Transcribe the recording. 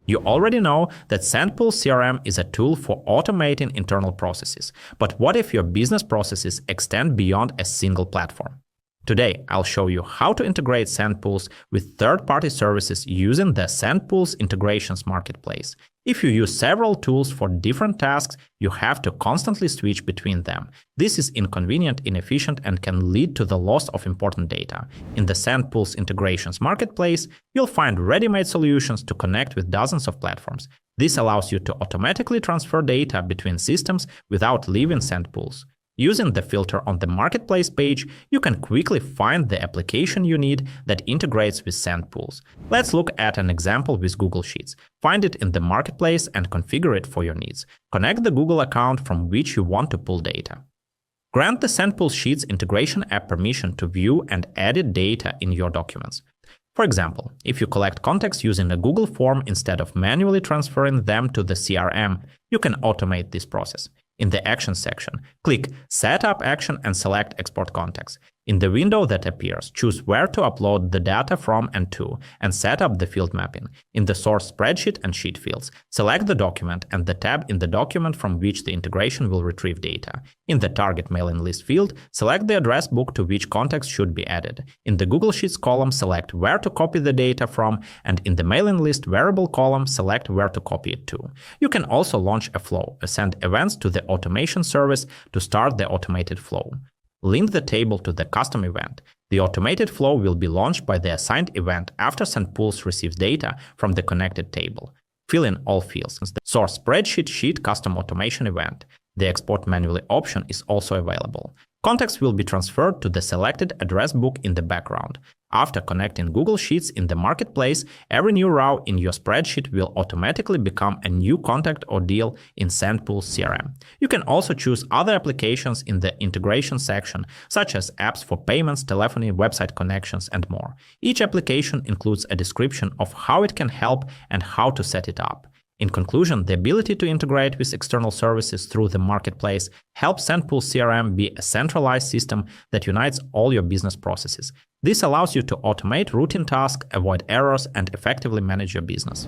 You already know that SendPulse CRM is a tool for automating internal processes. But what if your business processes extend beyond a single platform? Today, I'll show you how to integrate SendPulse with third-party services using the SendPulse Integrations Marketplace. If you use several tools for different tasks, you have to constantly switch between them. This is inconvenient, inefficient, and can lead to the loss of important data. In the SendPulse Integrations Marketplace, you'll find ready-made solutions to connect with dozens of platforms. This allows you to automatically transfer data between systems without leaving SendPulse. Using the filter on the Marketplace page, you can quickly find the application you need that integrates with SendPulse. Let's look at an example with Google Sheets. Find it in the Marketplace and configure it for your needs. Connect the Google account from which you want to pull data. Grant the SendPulse Sheets integration app permission to view and edit data in your documents. For example, if you collect contacts using a Google form instead of manually transferring them to the CRM, you can automate this process. In the Actions section, click Set up Action and select Export Contacts. In the window that appears, choose where to upload the data from and to, and set up the field mapping. In the Source Spreadsheet and Sheet fields, select the document and the tab in the document from which the integration will retrieve data. In the Target Mailing List field, select the address book to which contacts should be added. In the Google Sheets column, select where to copy the data from, and in the Mailing List variable column, select where to copy it to. You can also launch a flow, send events to the automation service to start the automated flow. Link the table to the custom event. The automated flow will be launched by the assigned event after SendPulse receives data from the connected table. Fill in all fields. The Source Spreadsheet Sheet Custom Automation event. The Export Manually option is also available. Contacts will be transferred to the selected address book in the background. After connecting Google Sheets in the Marketplace, every new row in your spreadsheet will automatically become a new contact or deal in SendPulse CRM. You can also choose other applications in the integration section, such as apps for payments, telephony, website connections, and more. Each application includes a description of how it can help and how to set it up. In conclusion, the ability to integrate with external services through the Marketplace helps SendPulse CRM be a centralized system that unites all your business processes. This allows you to automate routine tasks, avoid errors, and effectively manage your business.